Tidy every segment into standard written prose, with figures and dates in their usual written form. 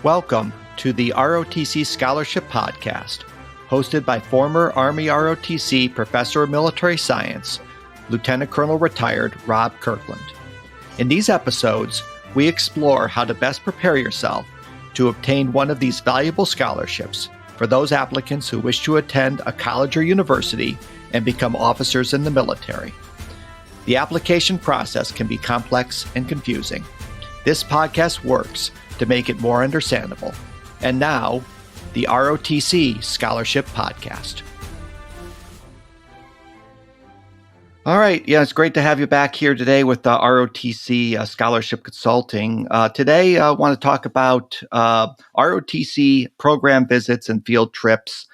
Welcome to the ROTC Scholarship Podcast, hosted by former Army ROTC Professor of Military Science, Lieutenant Colonel Retired Rob Kirkland. In these episodes, we explore how to best prepare yourself to obtain one of these valuable scholarships for those applicants who wish to attend a college or university and become officers in the military. The application process can be complex and confusing. This podcast works to make it more understandable. And now, the ROTC Scholarship Podcast. All right. Yeah, it's great to have you back here today with ROTC Scholarship Consulting. Today, I want to talk about ROTC program visits and field trips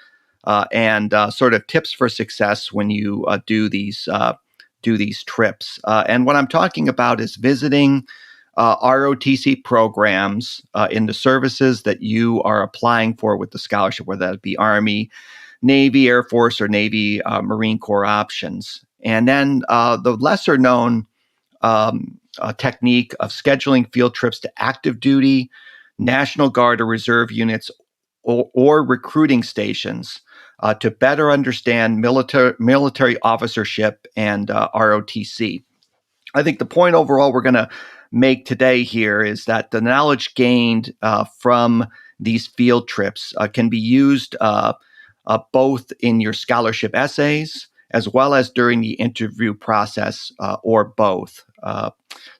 and sort of tips for success when you do these trips. And what I'm talking about is visiting ROTC programs in the services that you are applying for with the scholarship, whether that be Army, Navy, Air Force, or Navy, Marine Corps options. And then the lesser known technique of scheduling field trips to active duty, National Guard or Reserve units, or recruiting stations to better understand military officership and ROTC. I think the point overall we're going to make today here is that the knowledge gained from these field trips can be used both in your scholarship essays as well as during the interview process or both.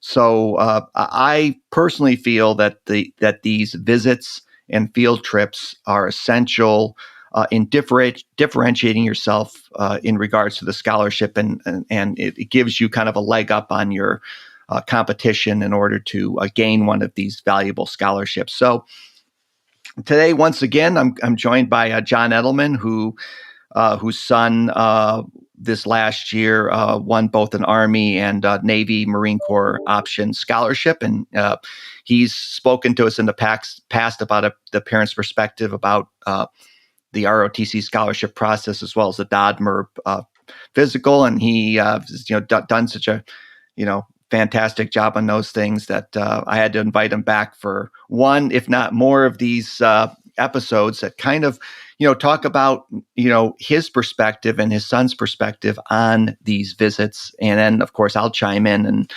So I personally feel that these visits and field trips are essential in differentiating yourself in regards to the scholarship, and it gives you kind of a leg up on your competition in order to gain one of these valuable scholarships. So today, once again, I'm joined by John Edelman, whose son this last year won both an Army and Navy Marine Corps option scholarship, and he's spoken to us in the past about the parents' perspective about the ROTC scholarship process as well as the DOD-MERP physical, and he has done such a fantastic job on those things that I had to invite him back for one, if not more, of these episodes that kind of talk about his perspective and his son's perspective on these visits, and then of course I'll chime in and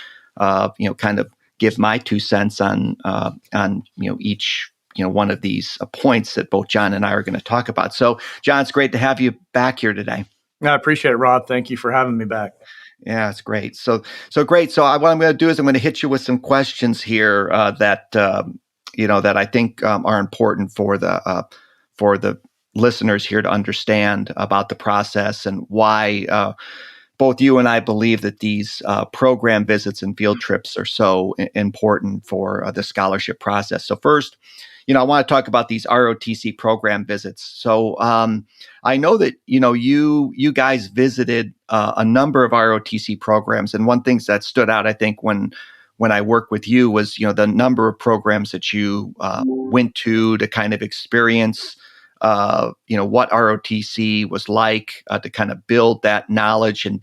kind of give my 2 cents on each one of these points that both John and I are going to talk about. So, John, it's great to have you back here today. I appreciate it, Rob. Thank you for having me back. Yeah, it's great. So great. So what I'm going to do is I'm going to hit you with some questions here that I think are important for the listeners here to understand about the process and why both you and I believe that these program visits and field trips are so important for the scholarship process. So first, I want to talk about these ROTC program visits. So I know that you guys visited a number of ROTC programs, and one thing that stood out, I think, when I worked with you was the number of programs that you went to kind of experience what ROTC was like, to kind of build that knowledge and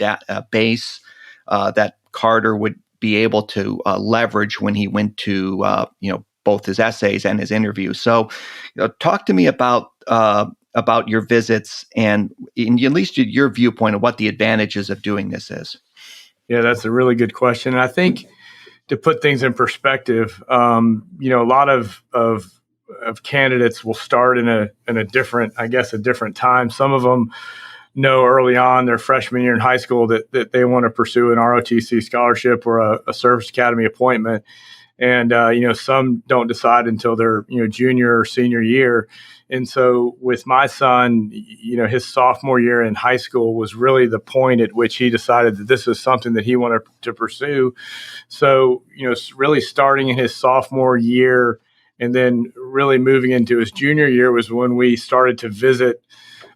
base that Carter would be able to leverage when he went to both his essays and his interviews. So, talk to me about your visits and at least your viewpoint of what the advantages of doing this is. Yeah, that's a really good question. And I think to put things in perspective, a lot of candidates will start in a different time. Some of them know early on their freshman year in high school that they want to pursue an ROTC scholarship or a service academy appointment. And, some don't decide until their, junior or senior year. And so with my son, his sophomore year in high school was really the point at which he decided that this was something that he wanted to pursue. So, really starting in his sophomore year and then really moving into his junior year was when we started to visit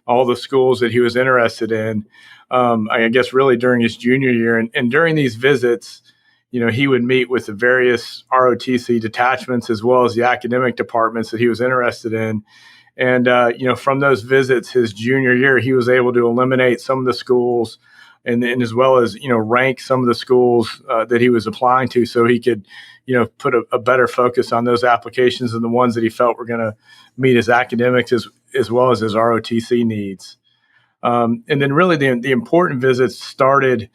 all the schools that he was interested in, I guess really during his junior year. And during these visits, he would meet with the various ROTC detachments as well as the academic departments that he was interested in. And, from those visits his junior year, he was able to eliminate some of the schools and as well as, rank some of the schools that he was applying to, so he could, put a better focus on those applications and the ones that he felt were going to meet his academics as well as his ROTC needs. And then really the important visits started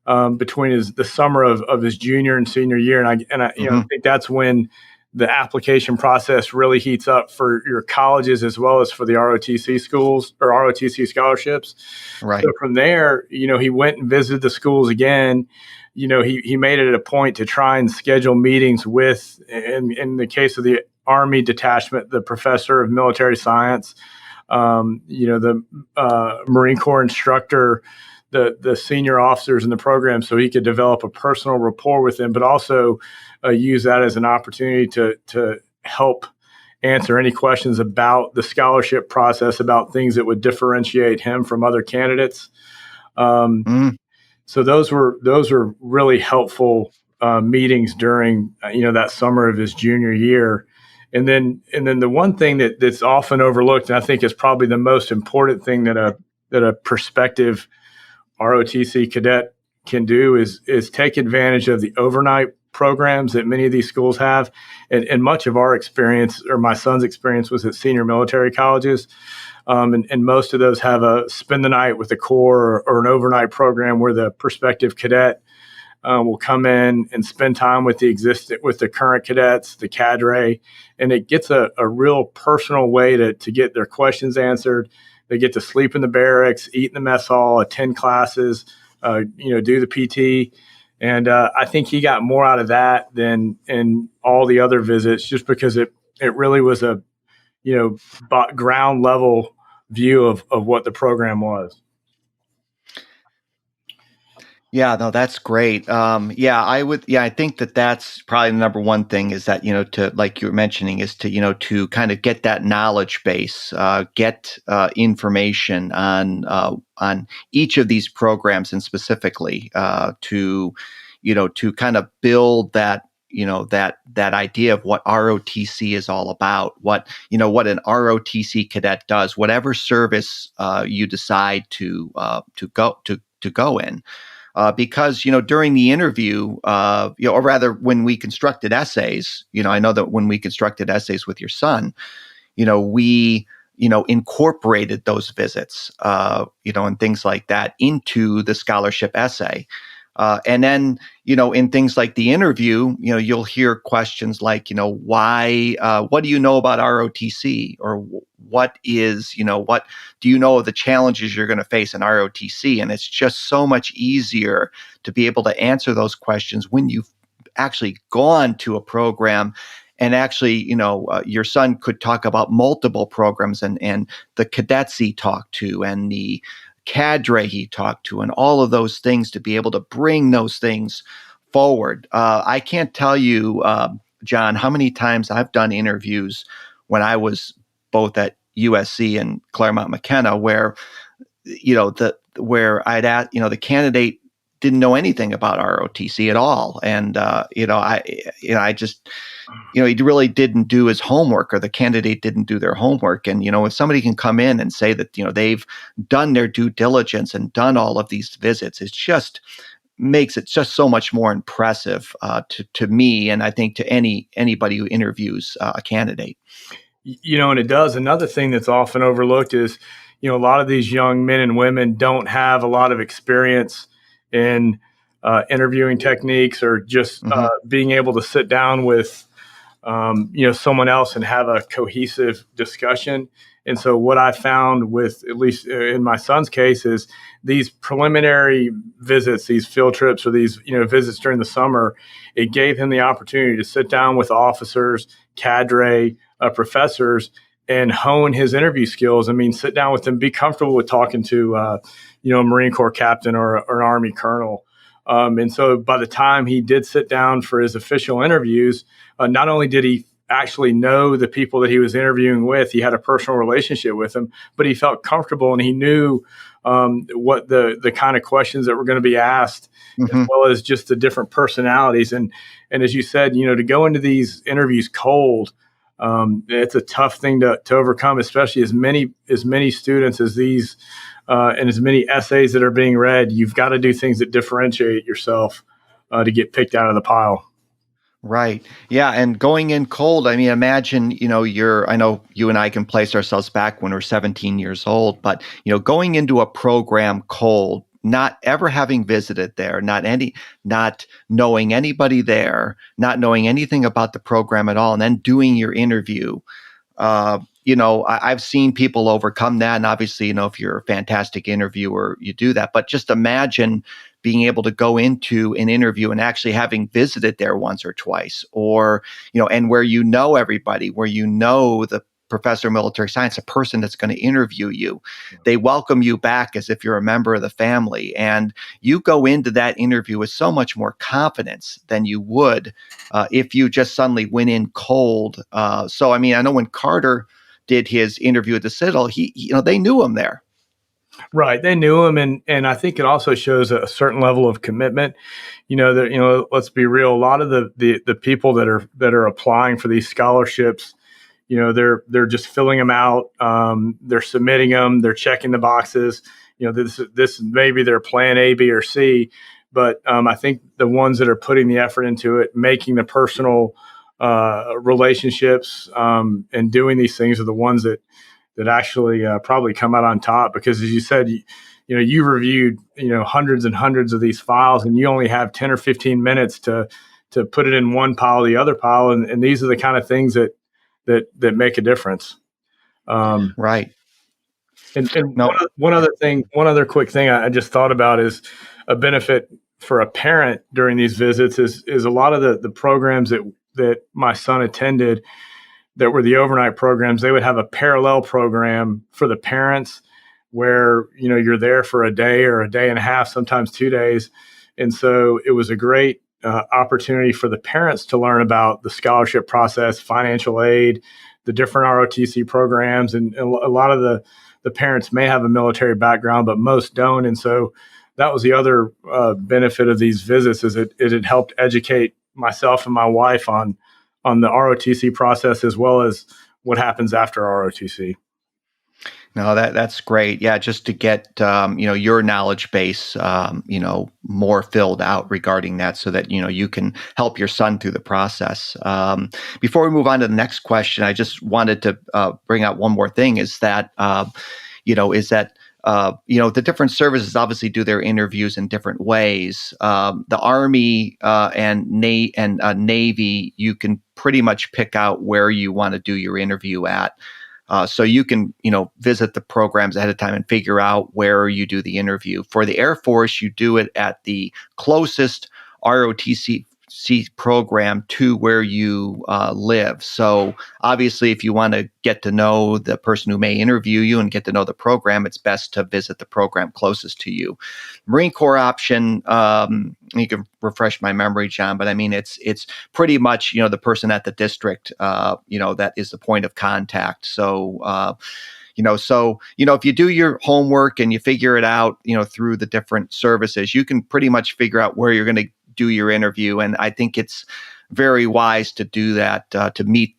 between the summer of his junior and senior year. And I think that's when the application process really heats up for your colleges as well as for the ROTC schools or ROTC scholarships. Right. So from there, he went and visited the schools again. He made it a point to try and schedule meetings with, in the case of the Army detachment, the professor of military science, the Marine Corps instructor, the senior officers in the program, so he could develop a personal rapport with them, but also use that as an opportunity to help answer any questions about the scholarship process, about things that would differentiate him from other candidates. So those were really helpful meetings during that summer of his junior year. And then the one thing that's often overlooked, and I think is probably the most important thing that a prospective ROTC cadet can do is take advantage of the overnight programs that many of these schools have. And much of our experience, or my son's experience, was at senior military colleges. And most of those have a spend the night with the Corps or an overnight program where the prospective cadet will come in and spend time with the current cadets, the cadre, and it gets a real personal way to get their questions answered. They get to sleep in the barracks, eat in the mess hall, attend classes, do the PT. And I think he got more out of that than in all the other visits, just because it really was a ground level view of what the program was. Yeah, no, that's great. I think that's probably the number one thing is that, to, like you were mentioning, is to kind of get that knowledge base, get information on each of these programs, and specifically to kind of build that, that idea of what ROTC is all about, what an ROTC cadet does, whatever service you decide to go in. Because, during the interview, or rather when we constructed essays, I know that when we constructed essays with your son, we, incorporated those visits, and things like that into the scholarship essay. And then, in things like the interview, you'll hear questions like, why, what do you know about ROTC? Or what do you know of the challenges you're going to face in ROTC? And it's just so much easier to be able to answer those questions when you've actually gone to a program. And actually, your son could talk about multiple programs and the cadets he talked to and the cadre he talked to and all of those things, to be able to bring those things forward. I can't tell you, John, how many times I've done interviews when I was both at USC and Claremont McKenna, where where I'd ask, the candidate didn't know anything about ROTC at all, and I just he really didn't do his homework, or the candidate didn't do their homework. And if somebody can come in and say that they've done their due diligence and done all of these visits, it just makes it just so much more impressive to me, and I think to anybody who interviews a candidate. And it does. Another thing that's often overlooked is, a lot of these young men and women don't have a lot of experience in interviewing techniques, or just being able to sit down with, someone else and have a cohesive discussion. And so what I found with, at least in my son's case, is these preliminary visits, these field trips, or these, visits during the summer, it gave him the opportunity to sit down with officers, cadre, professors, and hone his interview skills. I mean, sit down with them, be comfortable with talking to, a Marine Corps captain or an Army colonel. And so by the time he did sit down for his official interviews, not only did he actually know the people that he was interviewing with, he had a personal relationship with them, but he felt comfortable and he knew what the kind of questions that were going to be asked, as well as just the different personalities. And as you said, to go into these interviews cold, It's a tough thing to overcome, especially as many students as these and as many essays that are being read. You've got to do things that differentiate yourself to get picked out of the pile. Right. Yeah. And going in cold, I mean, imagine, I know you and I can place ourselves back when we're 17 years old, but, going into a program cold, not ever having visited there, not knowing anybody there, not knowing anything about the program at all, and then doing your interview. I've seen people overcome that. And obviously, if you're a fantastic interviewer, you do that. But just imagine being able to go into an interview and actually having visited there once or twice, or, and where everybody, where the professor of military science, the person that's going to interview you, they welcome you back as if you're a member of the family. And you go into that interview with so much more confidence than you would if you just suddenly went in cold. So, I mean, I know when Carter did his interview at the Citadel, they knew him there. Right. They knew him. And I think it also shows a certain level of commitment. Let's be real. A lot of the people that are applying for these scholarships, they're just filling them out. They're submitting them. They're checking the boxes. This may be their plan A, B, or C. But I think the ones that are putting the effort into it, making the personal relationships and doing these things are the ones that actually probably come out on top. Because as you said, you reviewed hundreds and hundreds of these files, and you only have 10 or 15 minutes to put it in one pile, the other pile, and these are the kind of things that make a difference. Right. And one other quick thing I just thought about is a benefit for a parent during these visits is a lot of the programs that my son attended that were the overnight programs. They would have a parallel program for the parents where, you're there for a day or a day and a half, sometimes 2 days. And so it was a great opportunity for the parents to learn about the scholarship process, financial aid, the different ROTC programs. And a lot of the parents may have a military background, but most don't. And so that was the other benefit of these visits, is it had helped educate myself and my wife on the ROTC process, as well as what happens after ROTC. No, that's great. Yeah, just to get your knowledge base more filled out regarding that, so that you can help your son through the process. Before we move on to the next question, I just wanted to bring out one more thing: is that the different services obviously do their interviews in different ways. The Army and Navy, you can pretty much pick out where you want to do your interview at. So you can, visit the programs ahead of time and figure out where you do the interview. For the Air Force, you do it at the closest ROTC program to where you live. So obviously, if you want to get to know the person who may interview you and get to know the program, it's best to visit the program closest to you. Marine Corps option, you can refresh my memory, John, but I mean, it's pretty much, the person at the district, that is the point of contact. So, if you do your homework and you figure it out, through the different services, you can pretty much figure out where you're going to do your interview. And I think it's very wise to do that, to meet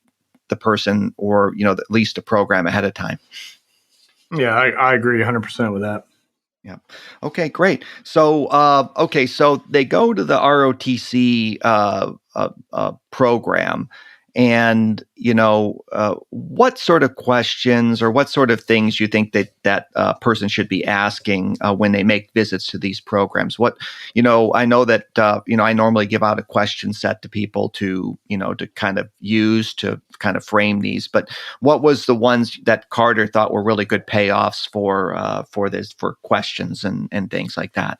the person or, at least a program ahead of time. Yeah, I agree 100% with that. Yeah. Okay, great. So, so they go to the ROTC program, and what sort of questions or what sort of things you think that person should be asking when they make visits to these programs? What I know that I normally give out a question set to people to kind of use to kind of frame these. But what was the ones that Carter thought were really good payoffs for questions and things like that?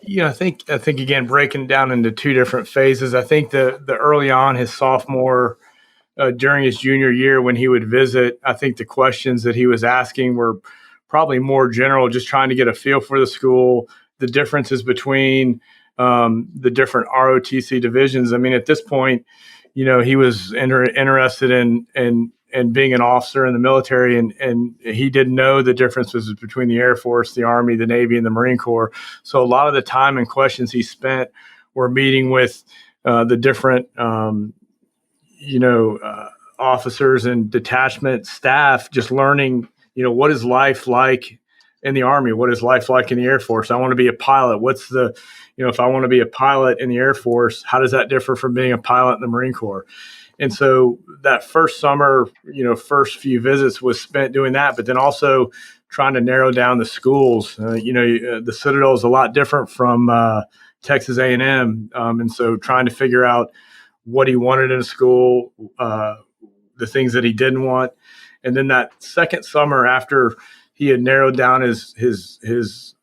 I think again, breaking down into two different phases. I think the early on, his sophomore, during his junior year when he would visit, I think the questions that he was asking were probably more general, just trying to get a feel for the school, the differences between the different ROTC divisions. I mean, at this point, he was interested in being an officer in the military, and he didn't know the differences between the Air Force, the Army, the Navy, and the Marine Corps. So a lot of the time and questions he spent were meeting with the different officers and detachment staff just learning, what is life like in the Army? What is life like in the Air Force? I want to be a pilot. What's the, if I want to be a pilot in the Air Force, how does that differ from being a pilot in the Marine Corps? And so that first summer, first few visits was spent doing that, but then also trying to narrow down the schools. The Citadel is a lot different from Texas A&M. And so trying to figure out what he wanted in a school, the things that he didn't want. And then that second summer, after he had narrowed down his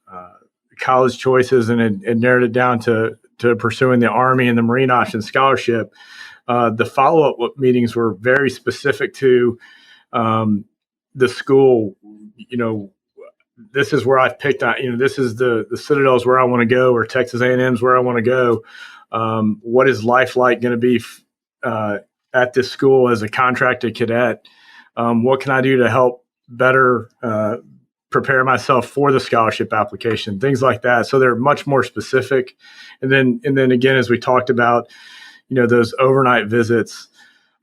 college choices and had narrowed it down to pursuing the Army and the Marine Option Scholarship, the follow-up meetings were very specific to the school. This is where I've picked on, this is the Citadel is where I want to go, or Texas A&M is where I want to go. What is life like going to be at this school as a contracted cadet? What can I do to help better prepare myself for the scholarship application? Things like that. So they're much more specific. And then again, as we talked about, those overnight visits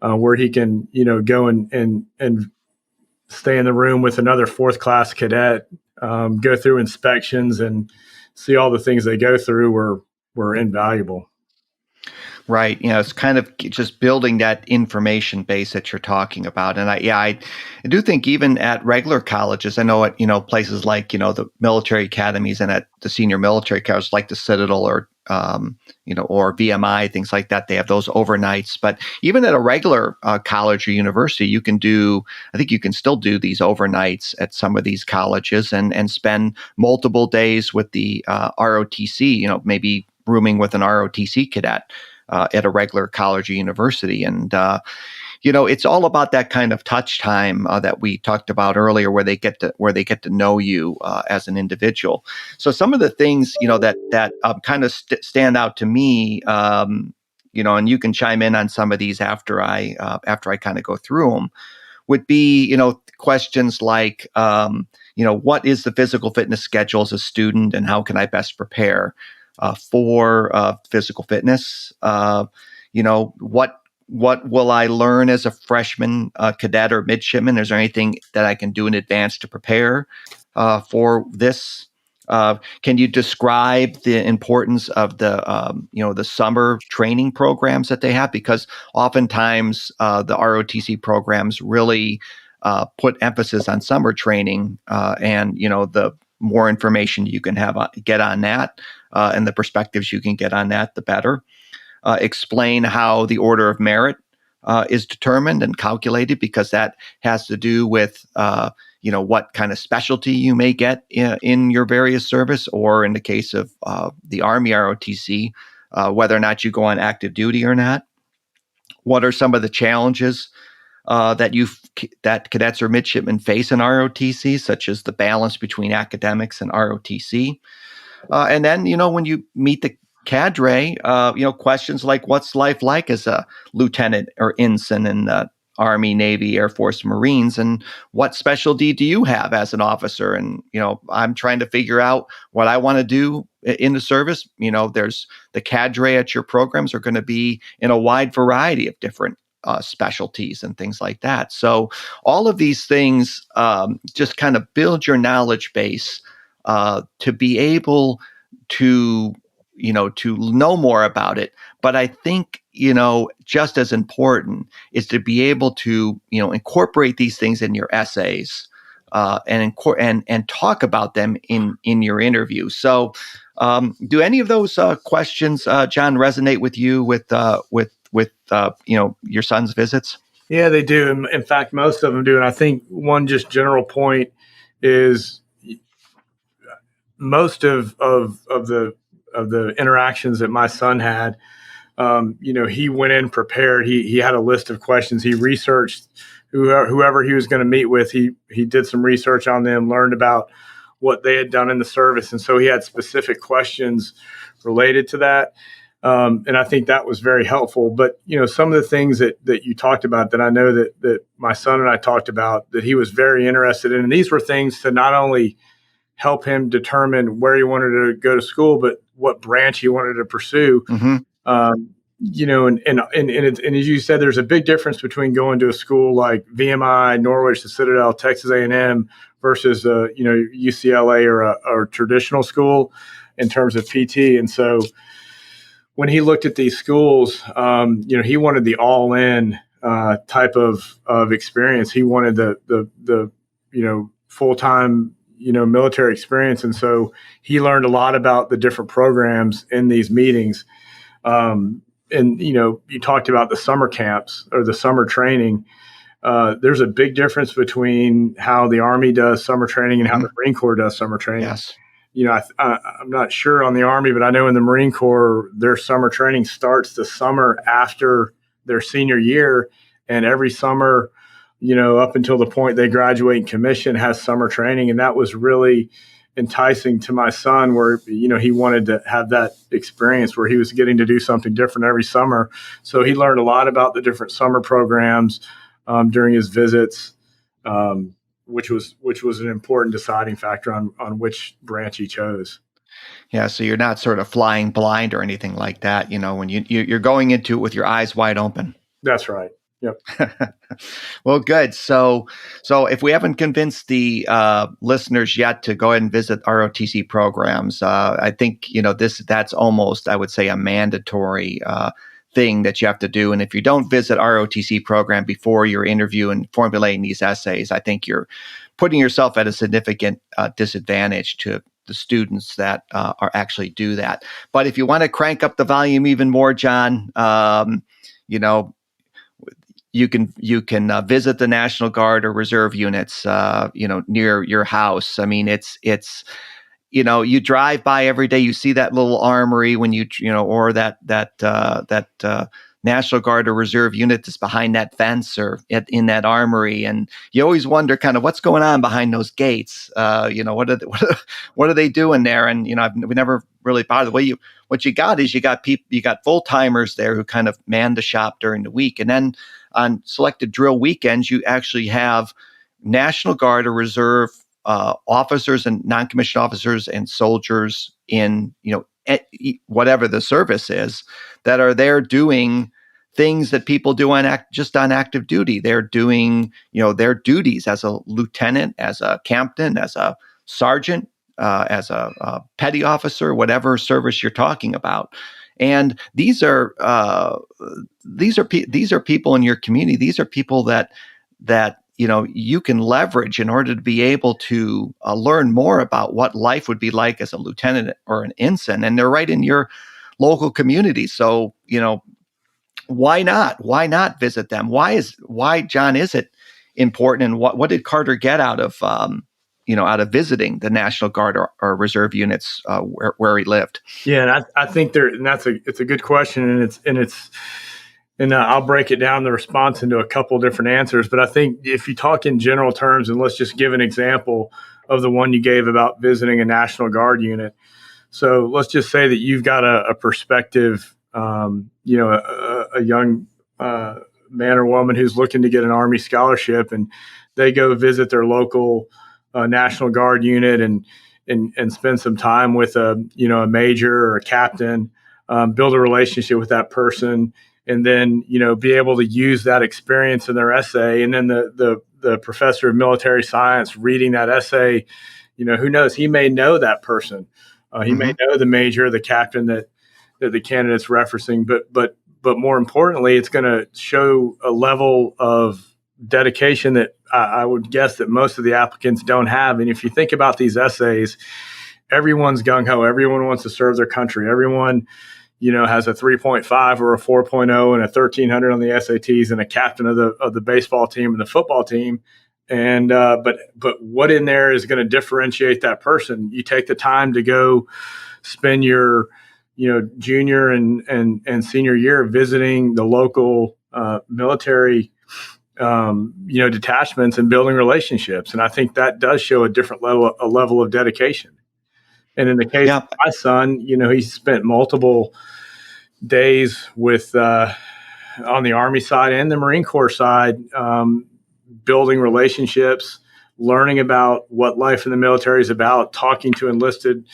where he can, go and stay in the room with another fourth class cadet, go through inspections and see all the things they go through were invaluable. Right. It's kind of just building that information base that you're talking about. And I do think even at regular colleges, I know at, places like, the military academies and at the senior military colleges like the Citadel or VMI, things like that, they have those overnights. But even at a regular college or university, I think you can still do these overnights at some of these colleges and spend multiple days with the ROTC, maybe rooming with an ROTC cadet at a regular college or university. And, it's all about that kind of touch time that we talked about earlier, where they get to know you as an individual. So some of the things, that kind of stand out to me, and you can chime in on some of these after I kind of go through them, would be, questions like, what is the physical fitness schedule as a student and how can I best prepare for physical fitness? What will I learn as a freshman cadet or midshipman? Is there anything that I can do in advance to prepare for this? Can you describe the importance of the summer training programs that they have? Because oftentimes the ROTC programs really put emphasis on summer training, and the more information you can get on that, and the perspectives you can get on that, the better. Explain how the order of merit is determined and calculated, because that has to do with what kind of specialty you may get in your various service, or in the case of the Army ROTC, whether or not you go on active duty or not. What are some of the challenges that cadets or midshipmen face in ROTC, such as the balance between academics and ROTC? And then, when you meet the cadre, questions like, what's life like as a lieutenant or ensign in the Army, Navy, Air Force, Marines, and what specialty do you have as an officer? And, I'm trying to figure out what I want to do in the service. There's the cadre at your programs are going to be in a wide variety of different specialties and things like that. So all of these things just kind of build your knowledge base to be able to know more about it. But I think, just as important is to be able to, incorporate these things in your essays and talk about them in your interview. So do any of those questions, John, resonate with you with your son's visits? Yeah, they do. In fact, most of them do. And I think one just general point is most of the interactions that my son had, he went in prepared. He had a list of questions. He researched whoever he was going to meet with. He did some research on them, learned about what they had done in the service. And so he had specific questions related to that. And I think that was very helpful. But, some of the things that you talked about that I know that my son and I talked about that he was very interested in, and these were things to not only help him determine where he wanted to go to school, but what branch he wanted to pursue. Mm-hmm. and as you said, there's a big difference between going to a school like VMI, Norwich, the Citadel, Texas A&M versus UCLA or a traditional school in terms of PT. And so when he looked at these schools, he wanted the all-in type of experience. He wanted the full-time military experience, and so he learned a lot about the different programs in these meetings. And you talked about the summer camps or the summer training. There's a big difference between how the Army does summer training and how the Marine Corps does summer training. Yes. I'm not sure on the Army, but I know in the Marine Corps, their summer training starts the summer after their senior year, and every summer, up until the point they graduate and commission, has summer training, and that was really enticing to my son, where he wanted to have that experience where he was getting to do something different every summer. So he learned a lot about the different summer programs during his visits, which was an important deciding factor on which branch he chose. Yeah, so you're not sort of flying blind or anything like that, when you're going into it with your eyes wide open. That's right. Yep. Well, good. So if we haven't convinced the listeners yet to go ahead and visit ROTC programs, I think that's almost, I would say, a mandatory thing that you have to do. And if you don't visit ROTC program before your interview and formulating these essays, I think you're putting yourself at a significant disadvantage to the students that are actually do that. But if you want to crank up the volume even more, John, you can visit the National Guard or Reserve units, near your house. I mean, it's you drive by every day, you see that little armory when or that National Guard or Reserve unit that's behind that fence or in that armory, and you always wonder kind of what's going on behind those gates. What are they doing there? And we never really bothered. What you got is you got full timers there who kind of man the shop during the week, and then on selected drill weekends, you actually have National Guard or Reserve officers and non-commissioned officers and soldiers in, whatever the service is, that are there doing things that people do just on active duty. They're doing, their duties as a lieutenant, as a captain, as a sergeant, as a petty officer, whatever service you're talking about. And these are people in your community. These are people that you can leverage in order to be able to learn more about what life would be like as a lieutenant or an ensign. And they're right in your local community. So why not visit them? Why, John, is it important? And what did Carter get out of out of visiting the National Guard or Reserve units where he lived? Yeah, and I think it's a good question, and I'll break it down, the response, into a couple different answers. But I think if you talk in general terms, and let's just give an example of the one you gave about visiting a National Guard unit. So let's just say that you've got a prospective, a young man or woman who's looking to get an Army scholarship, and they go visit their local National Guard unit and spend some time with a major or a captain, build a relationship with that person, and then be able to use that experience in their essay. And then the professor of military science reading that essay, who knows, he may know that person, he may know the major, the captain that the candidate's referencing, but more importantly, it's going to show a level of dedication that I would guess that most of the applicants don't have. And if you think about these essays, everyone's gung-ho. Everyone wants to serve their country. Everyone, has a 3.5 or a 4.0 and a 1300 on the SATs and a captain of the baseball team and the football team. And but what in there is going to differentiate that person? You take the time to go spend your junior and senior year visiting the local military detachments and building relationships. And I think that does show a different level of dedication. And in the case of my son, he spent multiple days with on the Army side and the Marine Corps side, building relationships, learning about what life in the military is about, talking to enlisted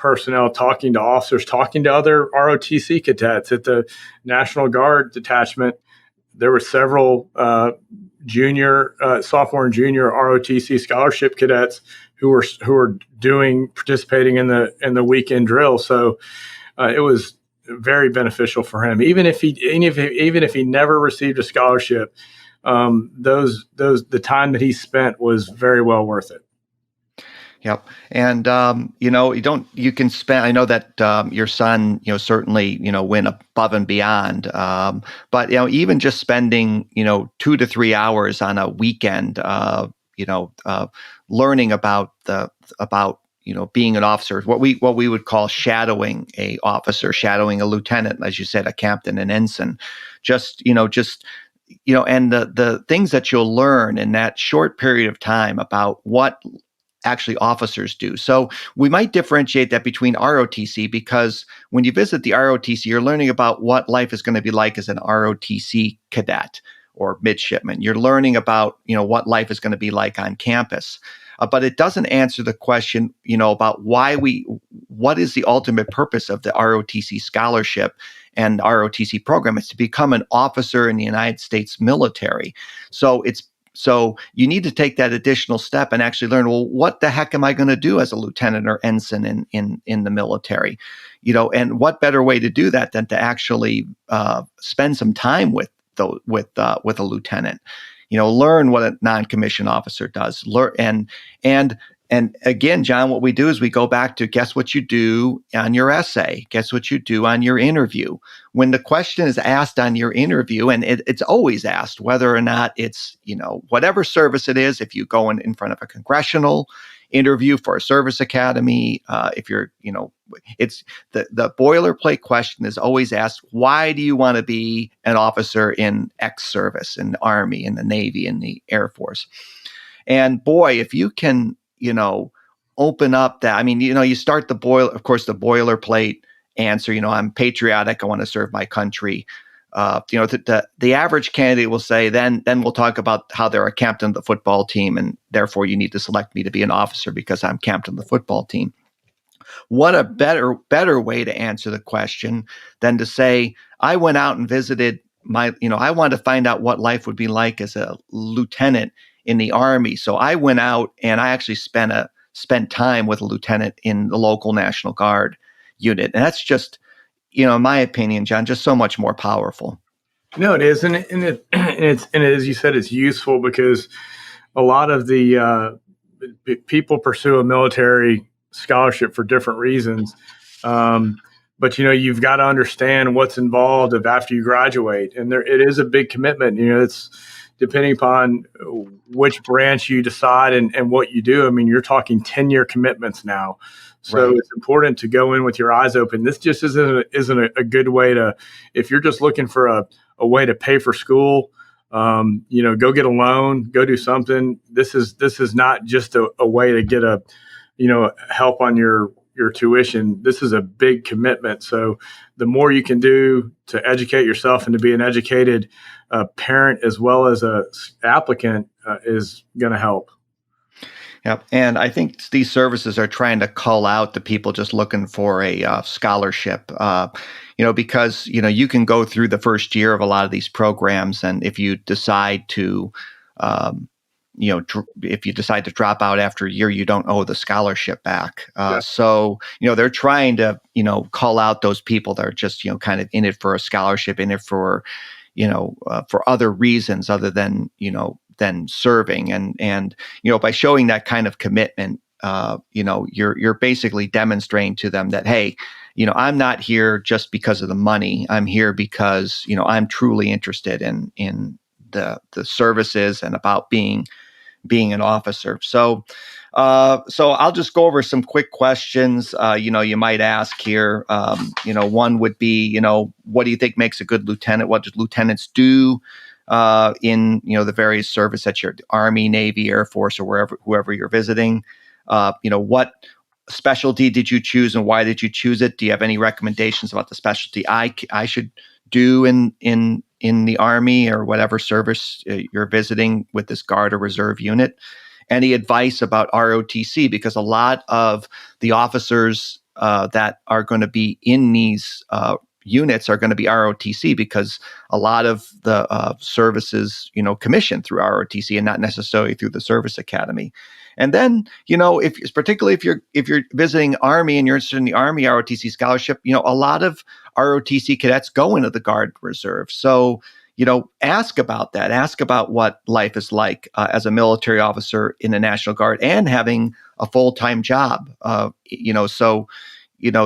personnel, talking to officers, talking to other ROTC cadets at the National Guard detachment. There were several sophomore and junior ROTC scholarship cadets who were participating in the weekend drill. So it was very beneficial for him. Even if he never received a scholarship, the time that he spent was very well worth it. Yep. And, you can spend, I know that your son, certainly, went above and beyond. But, even just spending, 2 to 3 hours on a weekend, learning about being an officer, what we would call shadowing a officer, shadowing a lieutenant, as you said, a captain, an ensign, and the things that you'll learn in that short period of time about what actually officers do. So we might differentiate that between ROTC, because when you visit the ROTC, you're learning about what life is going to be like as an ROTC cadet or midshipman. You're learning about, what life is going to be like on campus. But it doesn't answer the question, about what is the ultimate purpose of the ROTC scholarship and ROTC program. It's to become an officer in the United States military. So you need to take that additional step and actually learn, well, what the heck am I going to do as a lieutenant or ensign in the military? And what better way to do that than to actually spend some time with a lieutenant? Learn what a non-commissioned officer does. And again, John, what we do is we go back to guess what you do on your essay, guess what you do on your interview. When the question is asked on your interview, and it's always asked, whether or not it's, whatever service it is, if you go in front of a congressional interview for a service academy, if you're, it's the boilerplate question is always asked, why do you want to be an officer in X service, in the Army, in the Navy, in the Air Force? And boy, if you can, open up that, you start the boilerplate answer, I'm patriotic, I want to serve my country. The average candidate will say, then we'll talk about how they're a captain of the football team, and therefore you need to select me to be an officer because I'm captain of the football team. What a better way to answer the question than to say, I went out and visited I wanted to find out what life would be like as a lieutenant in the Army. So I went out and I actually spent time with a lieutenant in the local National Guard unit. And that's just, in my opinion, John, just so much more powerful. No, it is. And as you said, it's useful because a lot of the people pursue a military scholarship for different reasons. But, you've got to understand what's involved after you graduate. And it is a big commitment. It's depending upon which branch you decide and what you do. You're talking 10-year commitments now. So It's important to go in with your eyes open. This just isn't a good way to, if you're just looking for a way to pay for school, go get a loan, go do something. This is not just a way to get help on your tuition. This is a big commitment. So the more you can do to educate yourself and to be an educated parent as well as a applicant is going to help. Yep. And I think these services are trying to call out the people just looking for a scholarship, because, you can go through the first year of a lot of these programs. And if you decide to, if you decide to drop out after a year, you don't owe the scholarship back. So, they're trying to, call out those people that are just, kind of in it for a scholarship, in it for, for other reasons other than, than serving. And by showing that kind of commitment, you're basically demonstrating to them that, hey, I'm not here just because of the money. I'm here because, I'm truly interested in the services and about being an officer. So I'll just go over some quick questions, you might ask here. One would be, what do you think makes a good lieutenant? What do lieutenants do in, the various service at your Army, Navy, Air Force, or whoever you're visiting? What specialty did you choose and why did you choose it? Do you have any recommendations about the specialty I should do in the Army or whatever service you're visiting with this Guard or Reserve unit? Any advice about ROTC? Because a lot of the officers that are going to be in these units are going to be ROTC, because a lot of the services, commissioned through ROTC and not necessarily through the service academy. And then, particularly if you're visiting Army and you're interested in the Army ROTC scholarship, a lot of ROTC cadets go into the Guard Reserve. So, ask about that. Ask about what life is like as a military officer in the National Guard and having a full-time job.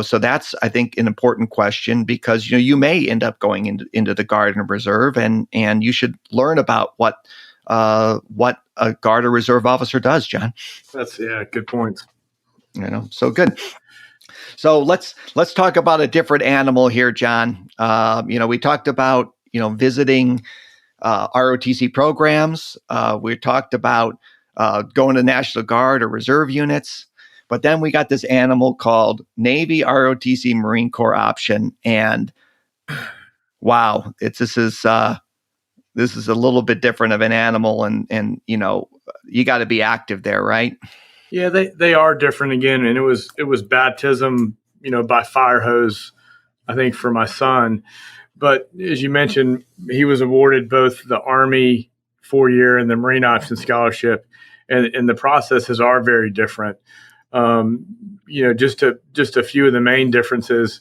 So that's, I think, an important question, because you may end up going into the Guard and Reserve, and you should learn about what a Guard or Reserve officer does, John. That's good points. So good. So let's talk about a different animal here, John. We talked about visiting ROTC programs. We talked about going to National Guard or Reserve units. But then we got this animal called Navy ROTC-Marine Corps option, and wow, this is a little bit different of an animal, and you got to be active there, right? Yeah, they are different again, and it was baptism, by fire hose, I think, for my son. But as you mentioned, he was awarded both the Army 4-year and the Marine Option Scholarship, and the processes are very different. Just a few of the main differences.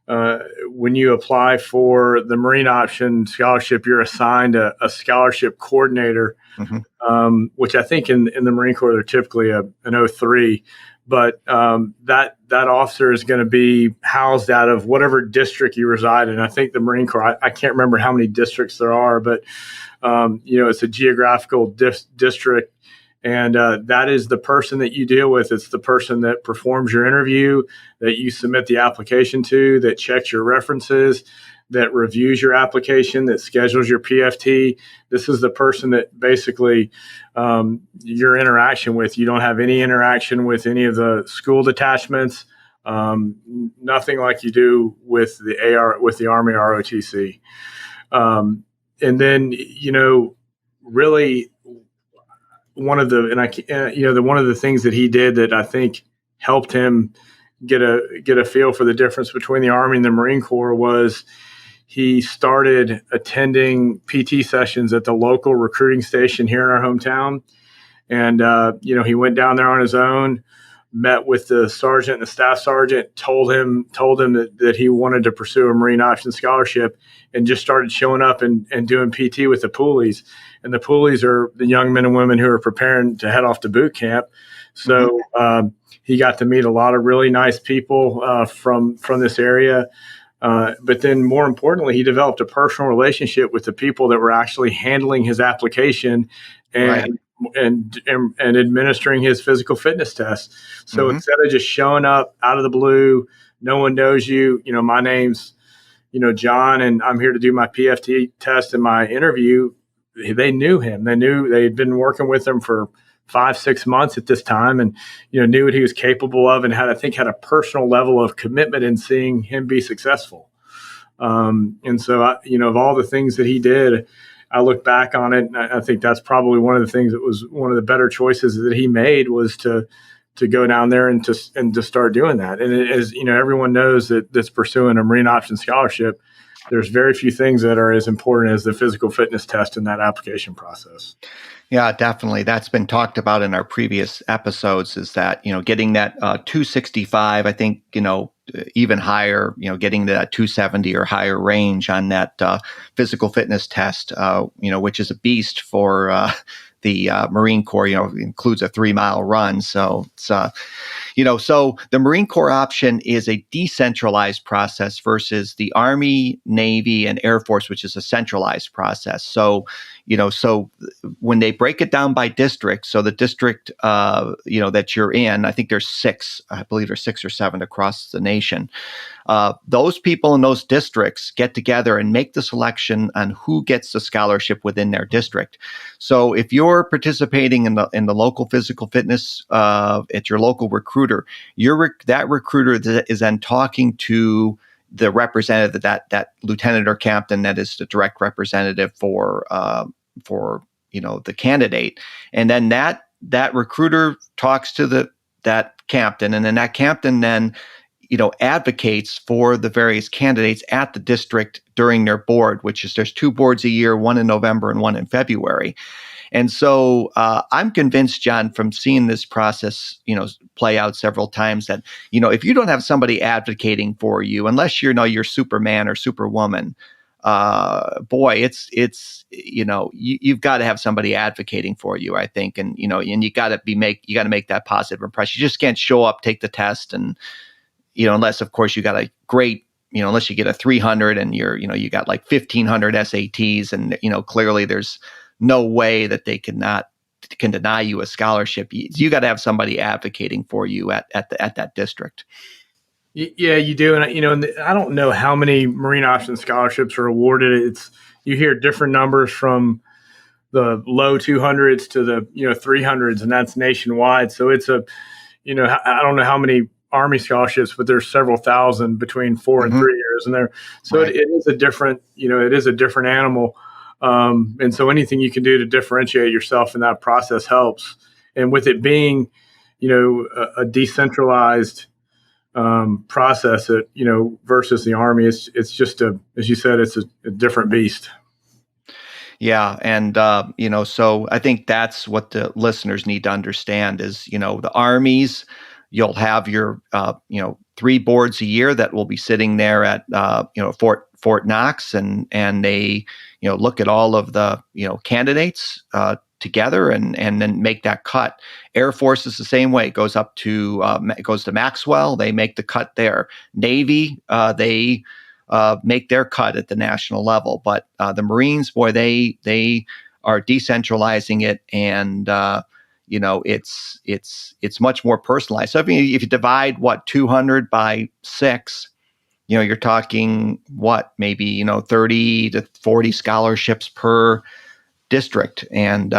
When you apply for the Marine Option Scholarship, you're assigned a scholarship coordinator, mm-hmm. Which I think in the Marine Corps they're typically an 03. But that officer is going to be housed out of whatever district you reside in. I think the Marine Corps, I can't remember how many districts there are, but it's a geographical district. And that is the person that you deal with. It's the person that performs your interview, that you submit the application to, that checks your references, that reviews your application, that schedules your PFT. This is the person that basically your interaction with. You don't have any interaction with any of the school detachments, nothing like you do with the Army ROTC. And then, really, one of the things that he did that I think helped him get a feel for the difference between the Army and the Marine Corps was he started attending PT sessions at the local recruiting station here in our hometown. And, he went down there on his own, met with the sergeant and the staff sergeant, told him that he wanted to pursue a Marine Option Scholarship, and just started showing up and doing PT with the poolies. And the poolies are the young men and women who are preparing to head off to boot camp. So he got to meet a lot of really nice people from this area. But then more importantly, he developed a personal relationship with the people that were actually handling his application and administering his physical fitness test. So instead of just showing up out of the blue, no one knows you, my name's, John, and I'm here to do my PFT test and my interview. They knew him. They had been working with him for 5-6 months at this time, and knew what he was capable of, and had a personal level of commitment in seeing him be successful. And so of all the things that he did, I look back on it, and I think that's probably one of the things that was one of the better choices that he made, was to go down there and to start doing that. And as everyone knows that's pursuing a Marine Option Scholarship, there's very few things that are as important as the physical fitness test in that application process. Yeah, definitely. That's been talked about in our previous episodes, is that, getting that 265, I think, even higher, getting that 270 or higher range on that physical fitness test, which is a beast for the Marine Corps, includes a 3-mile run. So it's, so the Marine Corps option is a decentralized process versus the Army, Navy, and Air Force, which is a centralized process. So, so when they break it down by district, so the district, that you're in, I think there's 6, I believe there's 6 or 7 across the nation. Those people in those districts get together and make the selection on who gets the scholarship within their district. So if you're participating in the local physical fitness at your local recruiter, that recruiter is then talking to the representative, that lieutenant or captain that is the direct representative for the candidate, and then that recruiter talks to that captain, and then that captain then advocates for the various candidates at the district during their board, which is there's 2 boards a year, one in November and one in February. And so I'm convinced, John, from seeing this process, play out several times, that, if you don't have somebody advocating for you, unless you're Superman or Superwoman, boy, you've got to have somebody advocating for you, I think. And, and you got to make that positive impression. You just can't show up, take the test, and, unless, of course, you got a great, unless you get a 300 and you got like 1,500 SATs, and, clearly there's no way that they can deny you a scholarship. You got to have somebody advocating for you at that district. Yeah, you do. And, I don't know how many Marine Option scholarships are awarded. You hear different numbers from the low 200s to the, 300s, and that's nationwide. So it's I don't know how many Army scholarships, but there's several thousand between 4 and 3 years. And right. It is a different, it is a different animal. And so anything you can do to differentiate yourself in that process helps. And with it being, a decentralized process, versus the Army, it's just as you said, it's a different beast. Yeah. And, so I think that's what the listeners need to understand is, the Armies, you'll have your, 3 boards a year that will be sitting there at, Fort Knox, and they, look at all of the, candidates together and then make that cut. Air Force is the same way. It goes up to, it goes to Maxwell. They make the cut there. Navy, they make their cut at the national level. But the Marines, boy, they are decentralizing it, and it's much more personalized. So if you divide 200 by 6, you're talking maybe 30 to 40 scholarships per district, and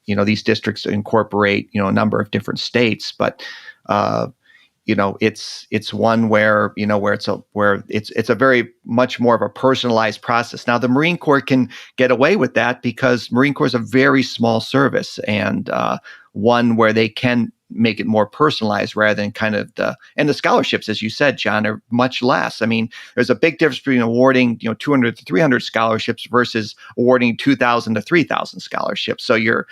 these districts incorporate a number of different states, but it's one where it's a very much more of a personalized process. Now the Marine Corps can get away with that because Marine Corps is a very small service, and one where they can make it more personalized rather than and the scholarships, as you said, John, are much less. I mean, there's a big difference between awarding 200 to 300 scholarships versus awarding 2,000 to 3,000 scholarships. So you're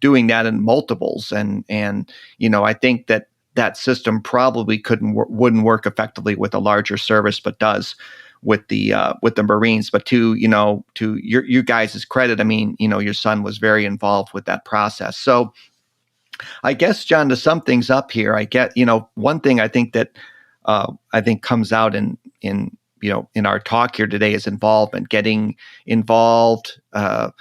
doing that in multiples, and I think that system probably wouldn't work effectively with a larger service, but does with the Marines. But to your guys' credit, I mean, your son was very involved with that process. So I guess, John, to sum things up here, I get, one thing I think that I think comes out in our talk here today is involvement, getting involved. I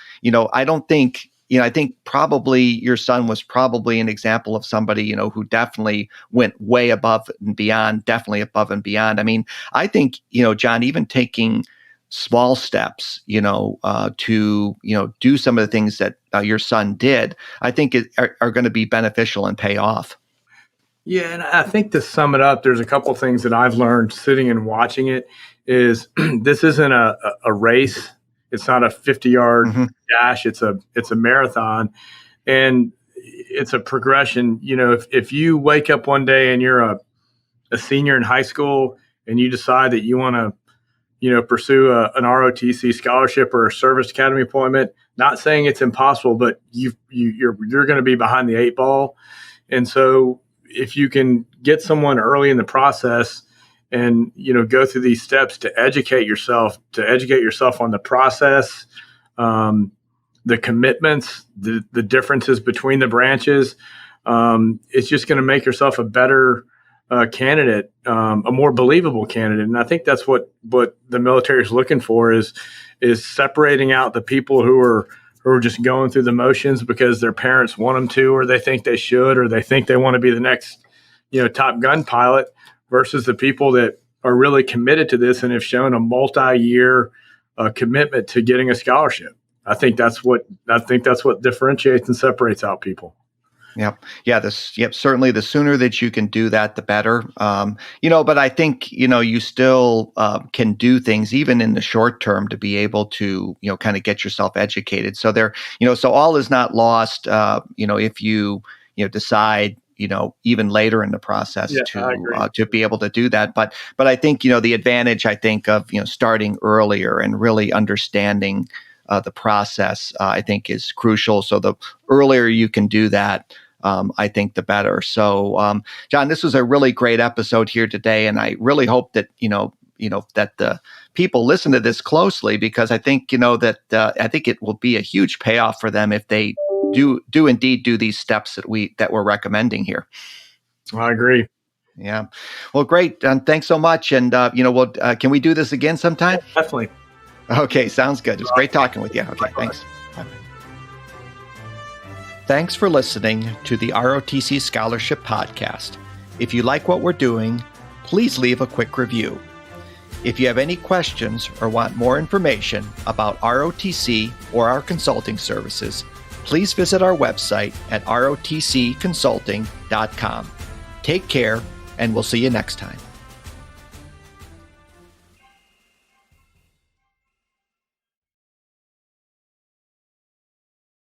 don't think, I think probably your son was probably an example of somebody, who definitely went way above and beyond, definitely above and beyond. I mean, I think, John, even taking small steps, to, do some of the things that your son did, I think are going to be beneficial and pay off. Yeah. And I think to sum it up, there's a couple of things that I've learned sitting and watching it is this isn't a race. It's not a 50-yard dash. It's a marathon, and it's a progression. If you wake up one day and you're a senior in high school and you decide that you want to, pursue an ROTC scholarship or a service academy appointment, not saying it's impossible, but you're going to be behind the 8 ball. And so if you can get someone early in the process and, go through these steps to educate yourself on the process, the commitments, the differences between the branches, it's just going to make yourself a better candidate, a more believable candidate. And I think that's what the military is looking for is separating out the people who are just going through the motions because their parents want them to, or they think they should, or they think they want to be the next, Top Gun pilot, versus the people that are really committed to this and have shown a multi-year commitment to getting a scholarship. I think that's what differentiates and separates out people. Yep. Yeah. Certainly the sooner that you can do that, the better. But I think, you still can do things even in the short term to be able to, kind of get yourself educated. So so all is not lost, if you, decide, even later in the process I agree. to be able to do that. But I think, the advantage, I think, of, starting earlier and really understanding the process, I think is crucial. So the earlier you can do that, I think the better. So, John, this was a really great episode here today. And I really hope that, that the people listen to this closely, because I think, that I think it will be a huge payoff for them if they do indeed do these steps that we're recommending here. I agree. Yeah. Well, great. Thanks so much. And, can we do this again sometime? Definitely. Okay. Sounds good. It's great talking with you. Okay. Thanks. Bye. Thanks for listening to the ROTC Scholarship Podcast. If you like what we're doing, please leave a quick review. If you have any questions or want more information about ROTC or our consulting services, please visit our website at rotcconsulting.com. Take care, and we'll see you next time.